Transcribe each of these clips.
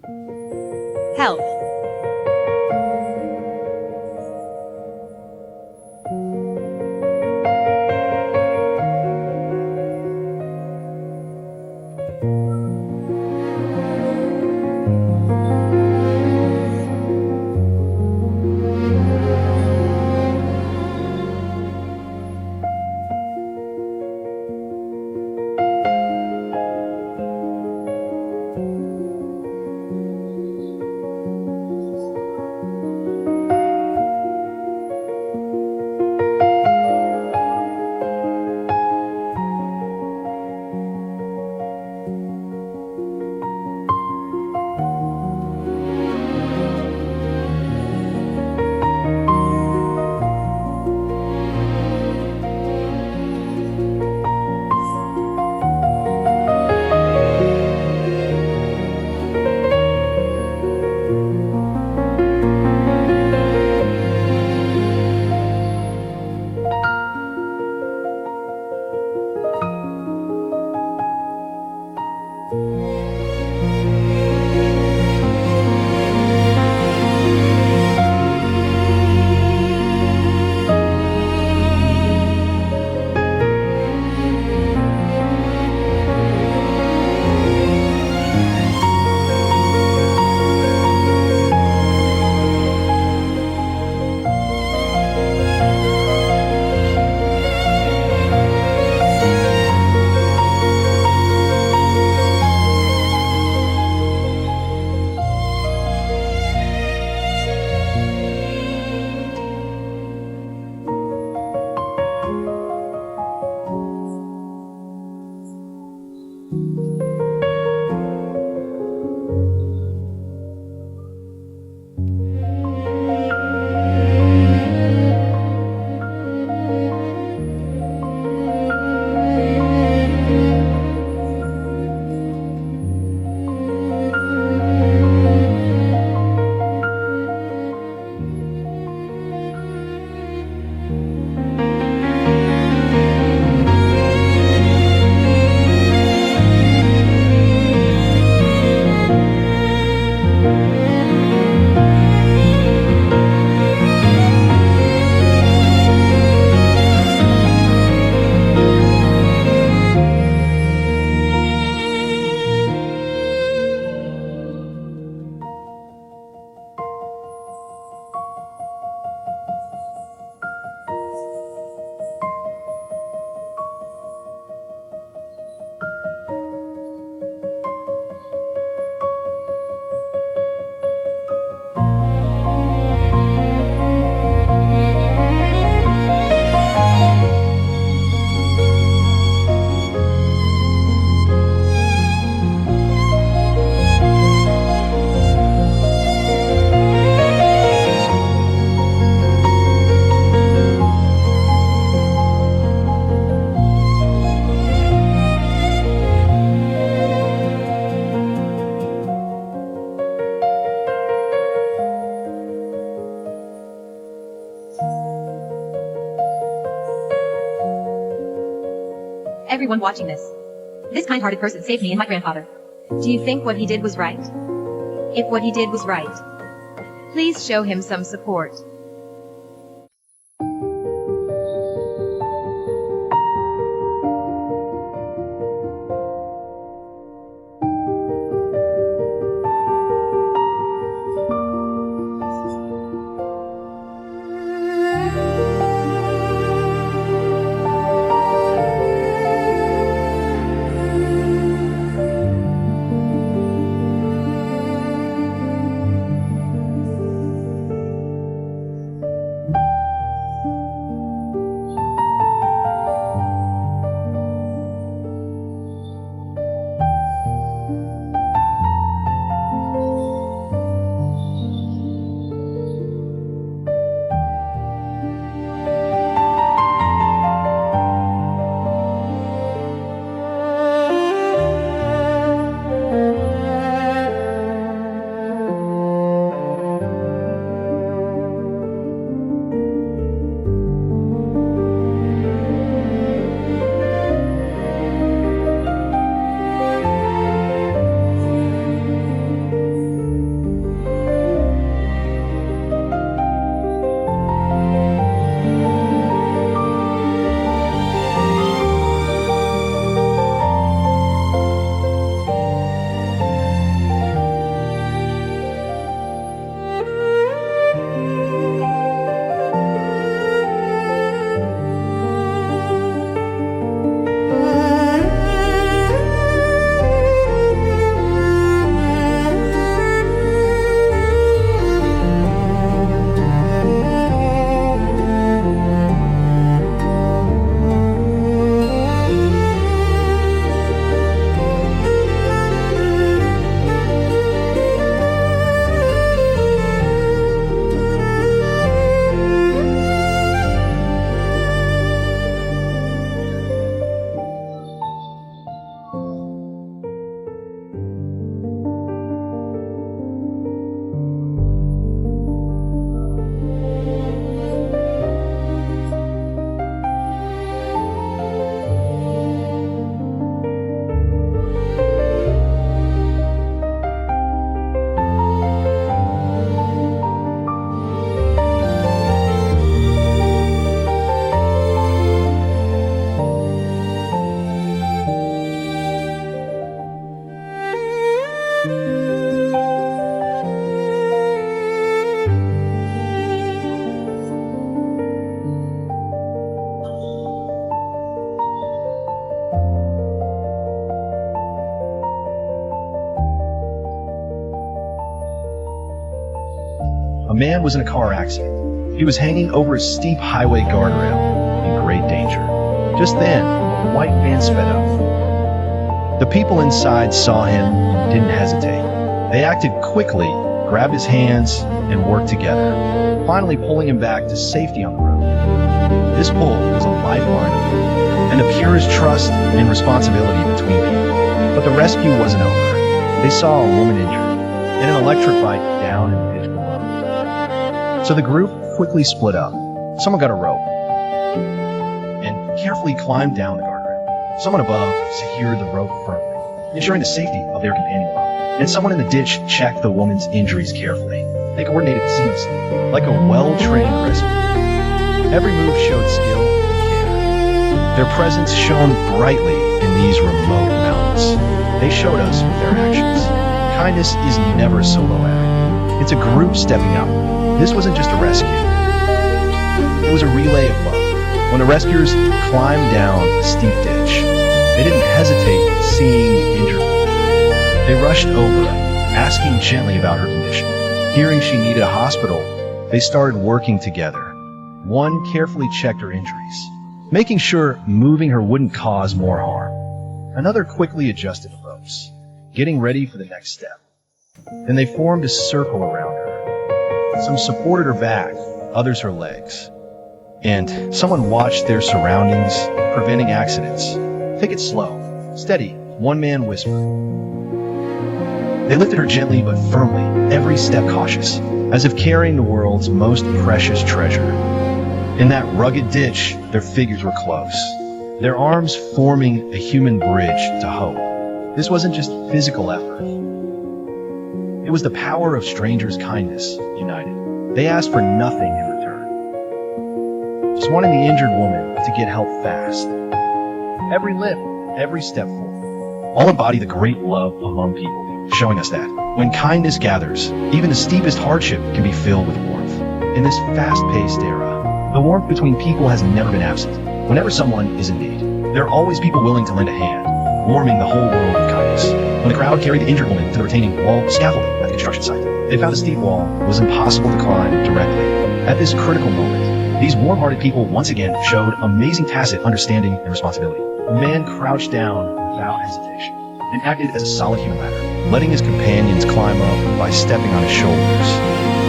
Health. Everyone watching this. This kind-hearted person saved me and my grandfather. Do you think what he did was right? If what he did was right, please show him some support. A man was in a car accident. He was hanging over a steep highway guardrail in great danger. Just then, a white van sped up. The people inside saw him and didn't hesitate. They acted quickly, grabbed his hands, and worked together, finally pulling him back to safety on the road. This pull was a lifeline and the purest trust and responsibility between people. But the rescue wasn't over. They saw a woman injured and an electric bike down in the ditch below. So the group quickly split up. Someone got a rope and carefully climbed down the guardrail. Someone above secured the rope firmly, ensuring the safety of their companion below. And someone in the ditch checked the woman's injuries carefully. They coordinated seamlessly, like a well-trained rescue. Every move showed skill and care. Their presence shone brightly in these remote mountains. They showed us with their actions. Kindness is never a solo act. It's a group stepping up. This wasn't just a rescue. It was a relay of love. When the rescuers climbed down the steep ditch, they didn't hesitate seeing the injured woman. They rushed over, asking gently about her condition. Hearing she needed a hospital, they started working together. One carefully checked her injuries, making sure moving her wouldn't cause more harm. Another quickly adjusted the ropes, getting ready for the next step. Then they formed a circle around her. Some supported her back, others her legs. And someone watched their surroundings, preventing accidents. Take it slow, steady, one man whispered. They lifted her gently but firmly, every step cautious, as if carrying the world's most precious treasure. In that rugged ditch, their figures were close, their arms forming a human bridge to hope. This wasn't just physical effort. It was the power of strangers' kindness united. They asked for nothing in return, just wanting the injured woman to get help fast. Every lift, every step forward, all embody the great love among people, showing us that when kindness gathers, even the steepest hardship can be filled with warmth. In this fast-paced era, the warmth between people has never been absent. Whenever someone is in need, there are always people willing to lend a hand, warming the whole world with kindness. When the crowd carried the injured woman to the retaining wall scaffolding at the construction site, they found the steep wall was impossible to climb directly. At this critical moment, these warm-hearted people once again showed amazing tacit understanding and responsibility. The man crouched down without hesitation and acted as a solid human ladder, letting his companions climb up by stepping on his shoulders.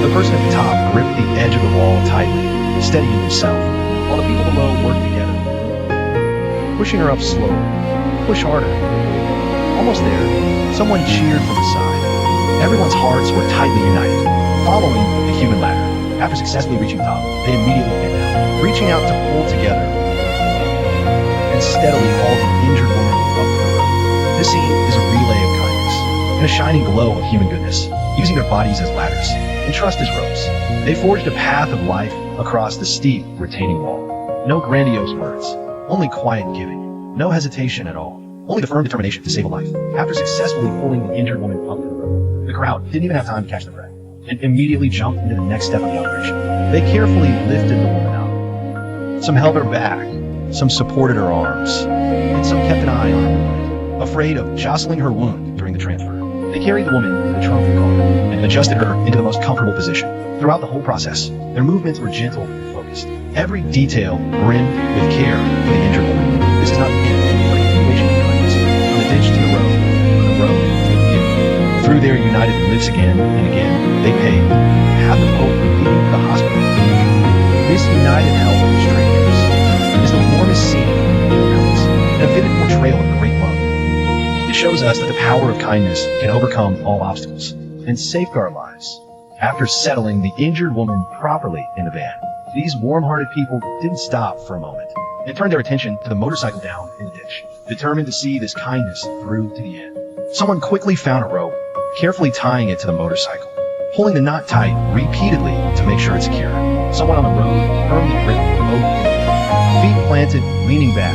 The person at the top gripped the edge of the wall tightly, steadying himself, while the people below worked together, pushing her up slowly. Push harder. Almost there, someone cheered from the side. Everyone's hearts were tightly united, following the human ladder. After successfully reaching the top, they immediately bent down, reaching out to pull together and steadily hauled the injured woman up the road. This scene is a relay of kindness and a shining glow of human goodness, using their bodies as ladders and trust as ropes. They forged a path of life across the steep retaining wall. No grandiose words, only quiet giving, no hesitation at all, only the firm determination to save a life. After successfully pulling the injured woman up the road, the crowd didn't even have time to catch their breath and immediately jumped into the next step of the operation. They carefully lifted the woman up. Some held her back, some supported her arms, and some kept an eye on her movement, afraid of jostling her wound during the transfer. They carried the woman to the trunk of the car and adjusted her into the most comfortable position. Throughout the whole process, their movements were gentle and focused, every detail brimmed with care for the injured woman. This is not the end, but a continuation of kindness. From the ditch to the road, from the road to the view. Through their united lips again and again, they paved the path of hope leading to the hospital. This united help of strangers is the warmest scene in the mountains, and a vivid portrayal of great love. It shows us that the power of kindness can overcome all obstacles and safeguard lives. After settling the injured woman properly in the van, these warm-hearted people didn't stop for a moment. They turned their attention to the motorcycle down in the ditch, determined to see this kindness through to the end. Someone quickly found a rope, carefully tying it to the motorcycle, pulling the knot tight repeatedly to make sure it's secure. Someone on the road firmly gripped both feet planted, leaning back,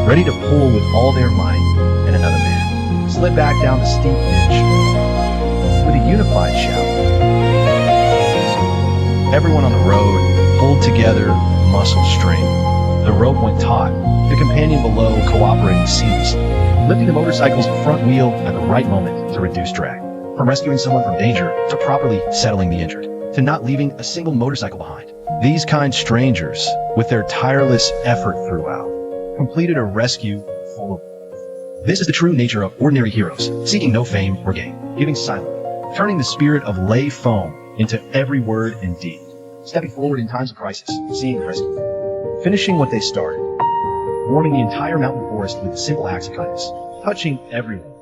ready to pull with all their might, and another man slid back down the steep ditch with a unified shout. Everyone on the road pulled together, muscle strained. The rope went taut, the companion below cooperating seamlessly, lifting the motorcycle's front wheel at the right moment to reduce drag, from rescuing someone from danger to properly settling the injured. to not leaving a single motorcycle behind. These kind strangers, with their tireless effort throughout, completed a rescue full of. This is the true nature of ordinary heroes, seeking no fame or gain, giving silently, turning the spirit of lay foam into every word and deed, stepping forward in times of crisis, seeing the rescue, finishing what they started, warming the entire mountain forest with simple acts of kindness, touching everyone.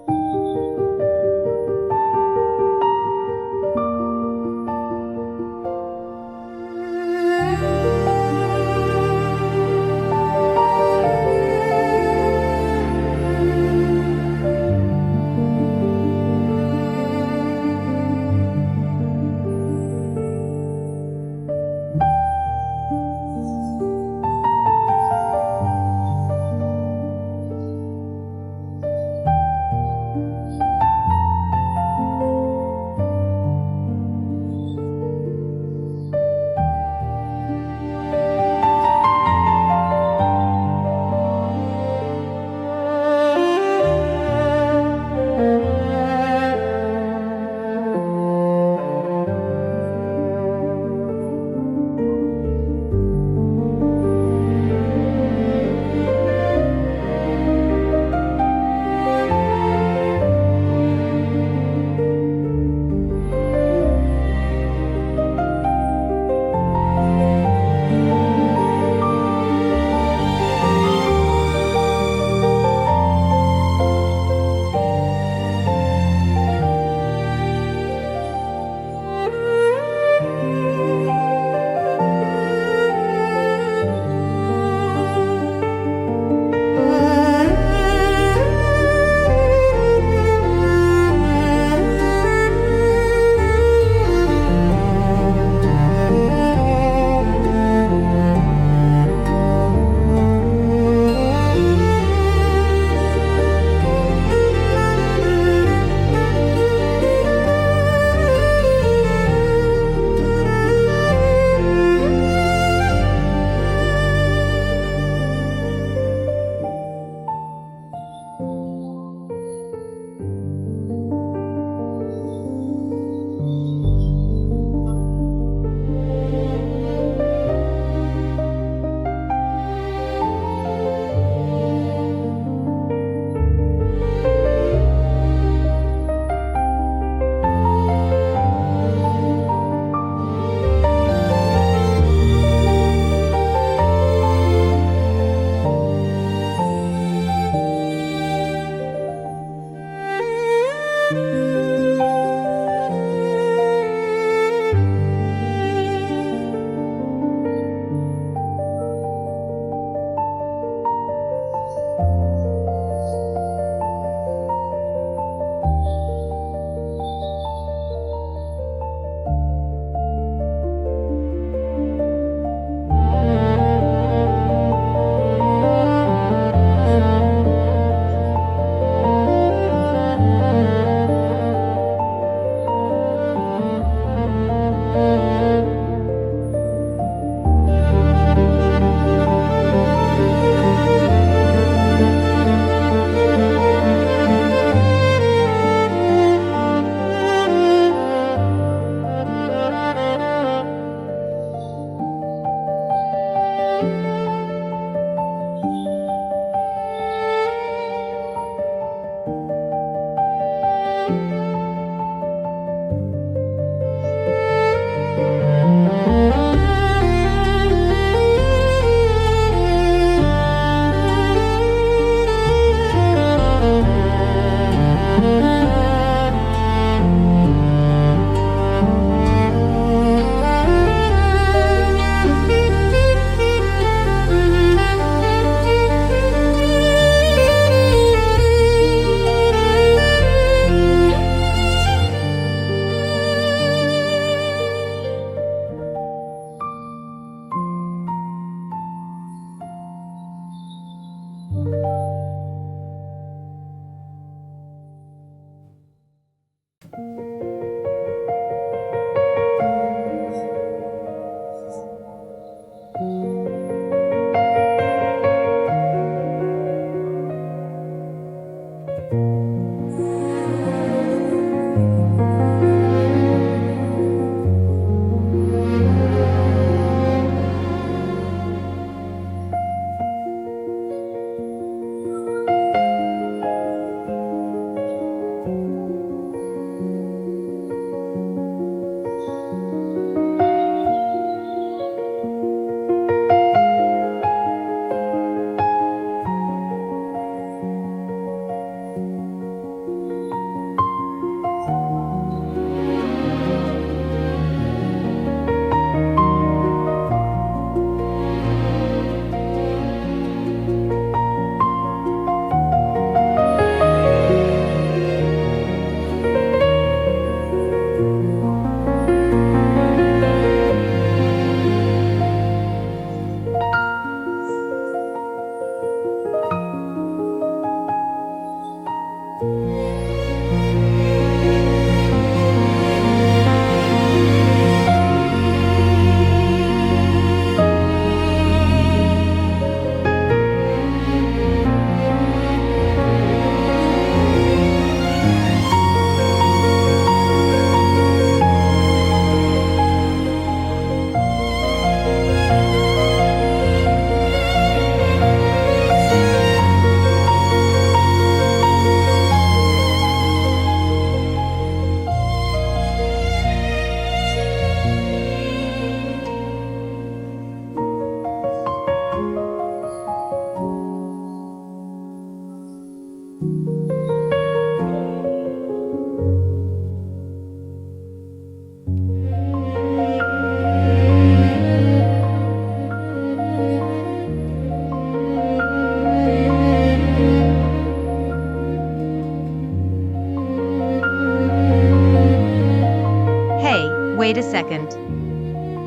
Wait a second.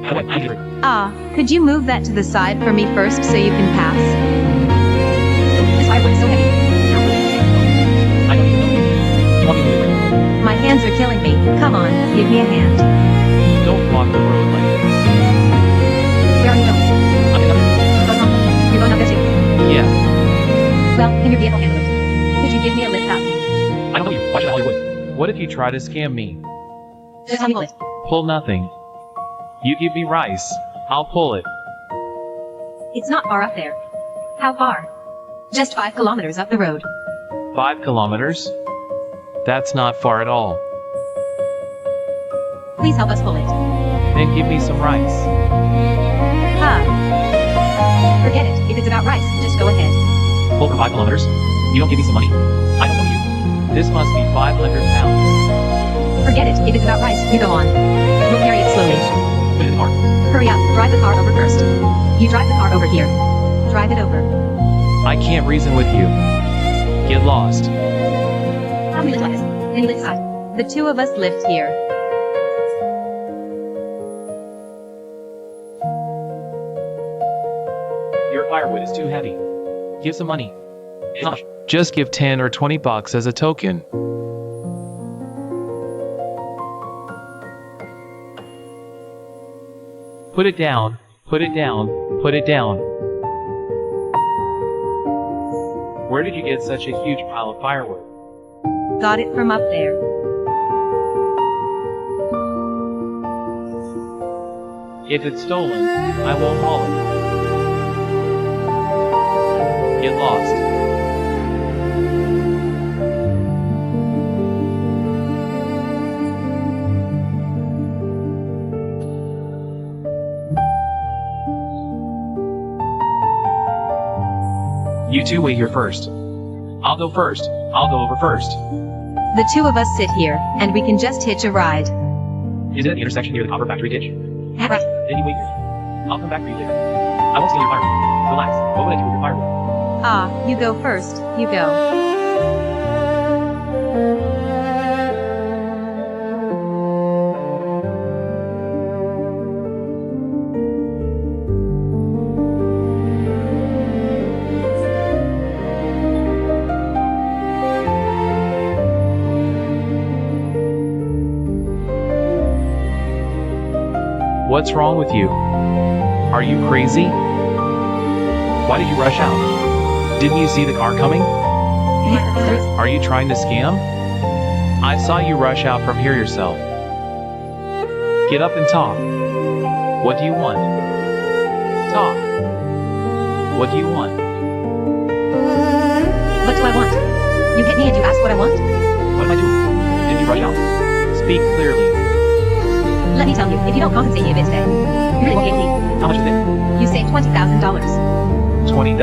I hear it. Could you move that to the side for me first so you can pass? This firewood is so heavy. I don't even know. You want me to do it? My hands are killing me. Come on, give me a hand. Don't block the road like this. Where are you going? I'm in You're going up there too? Yeah. Well, can your vehicle handle it? Could you give me a lift up? I don't know you. Why should I haul your wood? What if you try to scam me? Just help me pull it. Pull nothing. You give me rice, I'll pull it. It's not far up there. How far? Just 5 kilometers up the road. 5 kilometers? That's not far at all. Please help us pull it. Then give me some rice. Forget it. If it's about rice, just go ahead. Pull for 5 kilometers? You don't give me some money? I don't know you. This must be 500 pounds. Forget it. If it's about rice, you go on. We'll carry it slowly. Put it in the car. Hurry up. Drive the car over first. You drive the car over here. Drive it over. I can't reason with you. Get lost. How do we lift like this? Then you lift side. The two of us lift here. Your firewood is too heavy. Give some money. It's not much. Just give 10 or 20 bucks as a token. Put it down, put it down, put it down. Where did you get such a huge pile of firewood? Got it from up there. If it's stolen, I won't haul it. Get lost. You two wait here first. I'll go first. I'll go over first. The two of us sit here, and we can just hitch a ride. Is it at the intersection near the copper factory ditch? Right. Then you wait here. I'll come back for you later. I won't steal your firewood. Relax. What would I do with your firewood? You go first. You go. What's wrong with you? Are you crazy? Why did you rush out? Didn't you see the car coming? Are you trying to scam? I saw you rush out from here yourself. Get up and talk. What do you want? Talk. What do you want? What do I want? You hit me and you ask what I want? What am I doing? Did you rush out? Speak clearly. Let me tell you, if you don't compensate me a bit today, you really won't get me. How much is it? You saved $20,000. $20,000?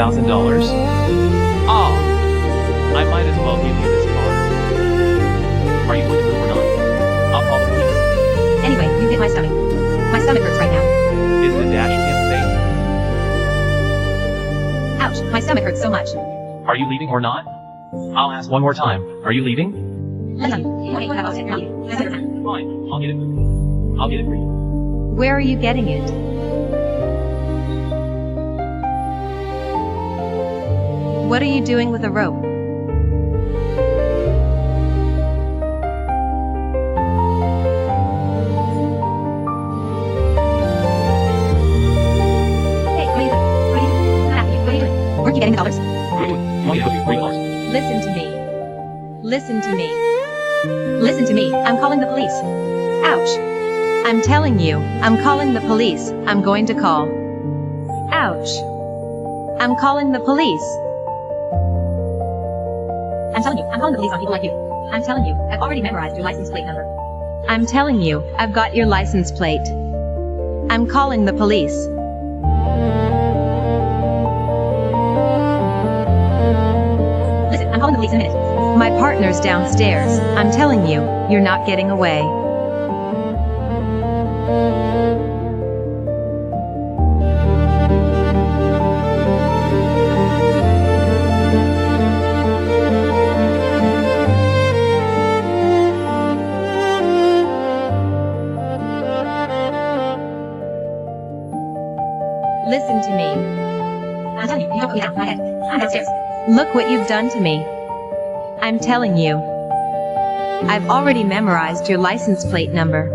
Oh, I might as well give you this car. Are you going to move or not? I'll call the police. Anyway, you hit my stomach. My stomach hurts right now. Is the dash cam safe? Ouch, my stomach hurts so much. Are you leaving or not? I'll ask one more time. Are you leaving? Let me tell you, okay, I'll take it. Fine. I'll get it. I'll get it for you. Where are you getting it? What are you doing with a rope? Hey, what are you doing? Matthew, what are you doing? Weren't you getting the dollars? What are you doing? You want me to go through $3? Listen to me. Listen to me. Listen to me. I'm calling the police. Ouch. I'm telling you, I'm calling the police. I'm going to call. Ouch. I'm calling the police. I'm telling you, I'm calling the police on people like you. I'm telling you, I've already memorized your license plate number. I'm telling you, I've got your license plate. I'm calling the police. Listen, I'm calling the police in a minute. My partner's downstairs. I'm telling you, you're not getting away. Listen to me. I'm telling you, you don't put me down. My head. I'm downstairs. Look what you've done to me. I'm telling you. I've already memorized your license plate number.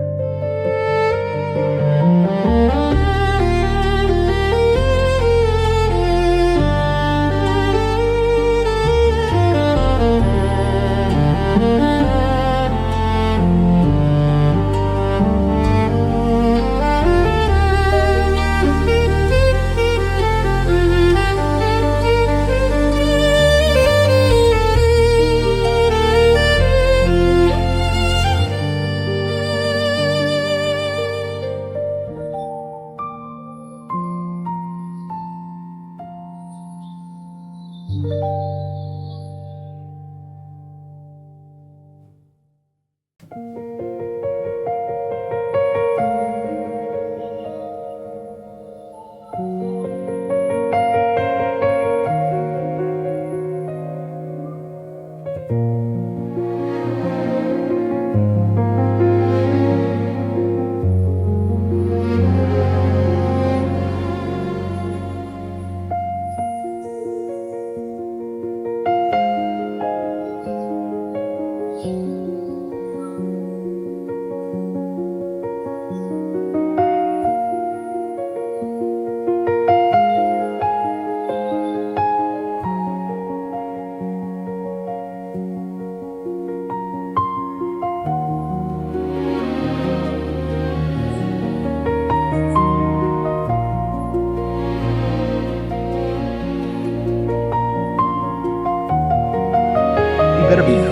You better be no.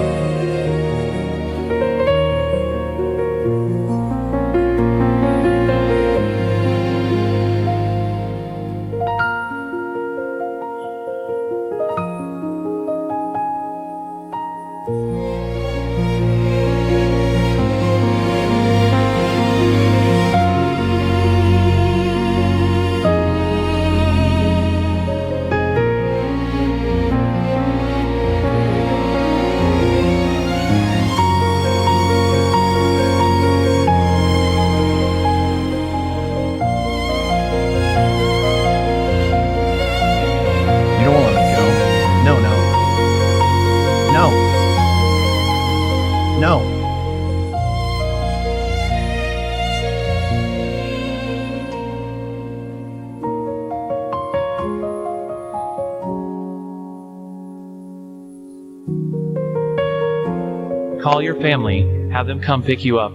You don't want to let me go. No, no. No. No. Call your family, have them come pick you up.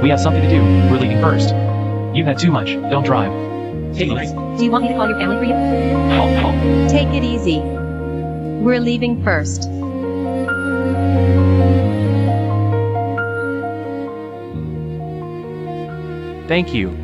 We have something to do. We're leaving first. You've had too much. Don't drive. Take it easy. Do you want me to call your family for you? Take it easy. We're leaving first. Thank you.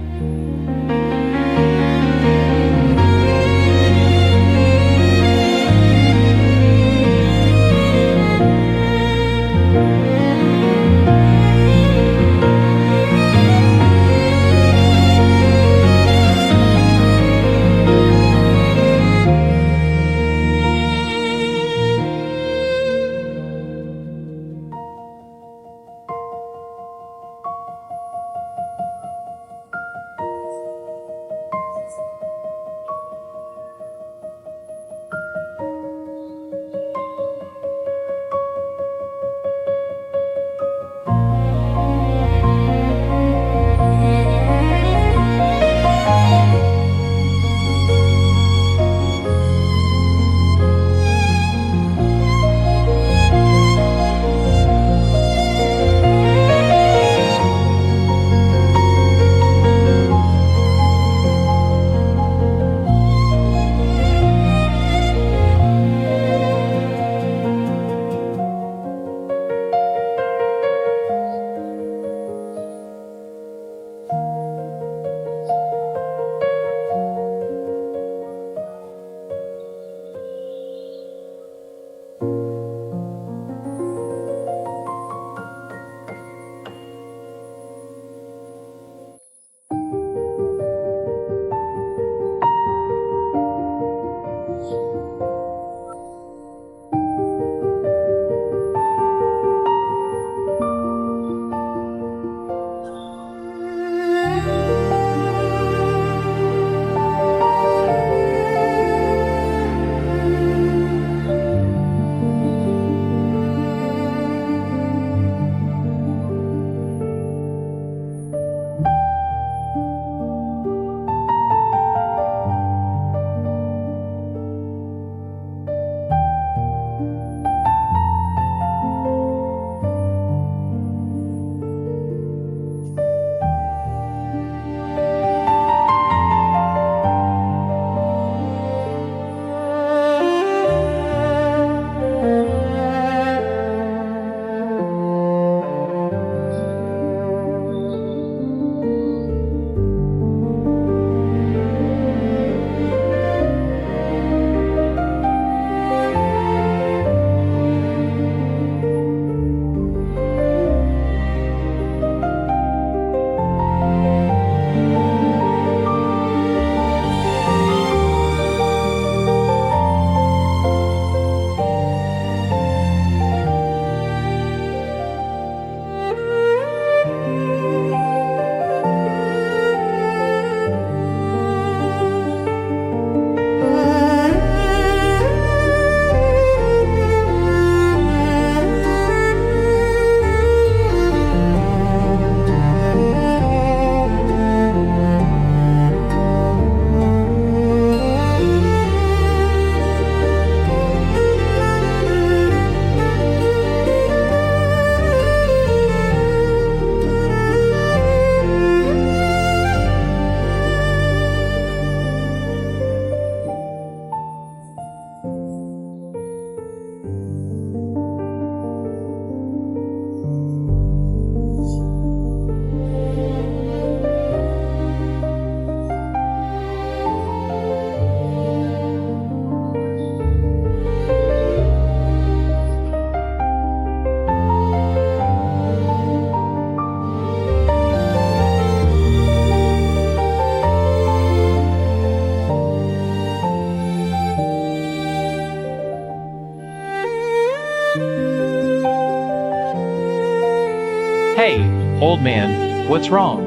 Hey, old man, what's wrong?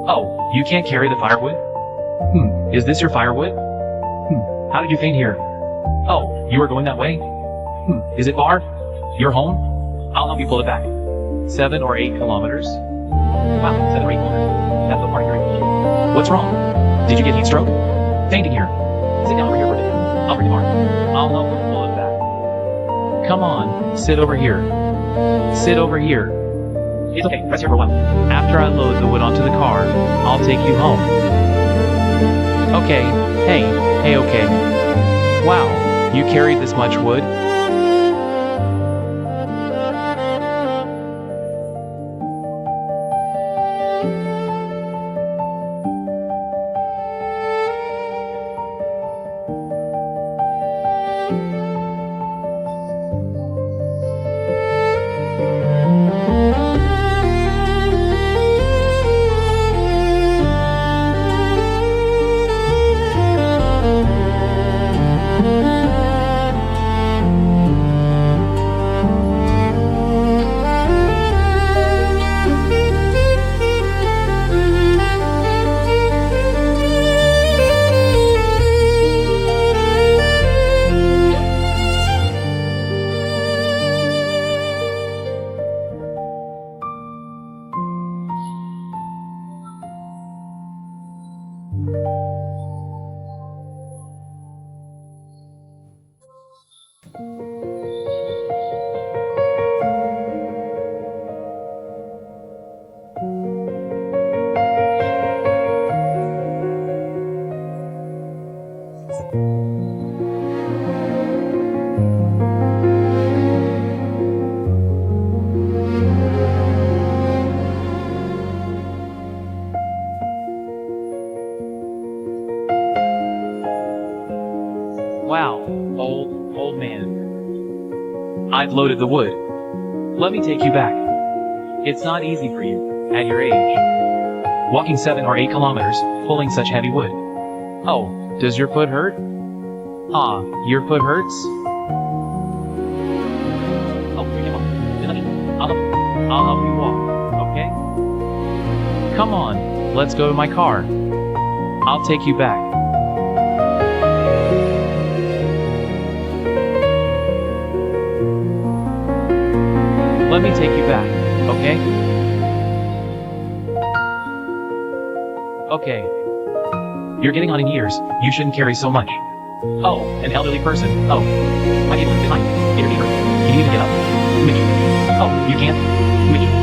Oh, you can't carry the firewood? Is this your firewood? How did you faint here? Oh, you are going that way? Is it far? You're home? I'll help you pull it back. 7 or 8 kilometers? Wow, 7 or 8 kilometers. That's so far here. What's wrong? Did you get heat stroke? Fainting here. Sit down over here for a minute. I'll bring the bar. I'll help you pull it back. Come on, sit over here. Sit over here. It's okay, rest here for a while. After I load the wood onto the car, I'll take you home. Okay, hey, okay. Wow, you carried this much wood? Wow, old man. I've loaded the wood. Let me take you back. It's not easy for you, at your age. Walking 7 or 8 kilometers, pulling such heavy wood. Oh, does your foot hurt? Your foot hurts? Oh, I'll help you walk, okay? Come on, let's go to my car. I'll take you back. Let me take you back, okay? Okay. You're getting on in years, you shouldn't carry so much. Oh, an elderly person. Oh, my neighbor is behind. Can you even get up? Mickey. Oh, you can't? Mickey.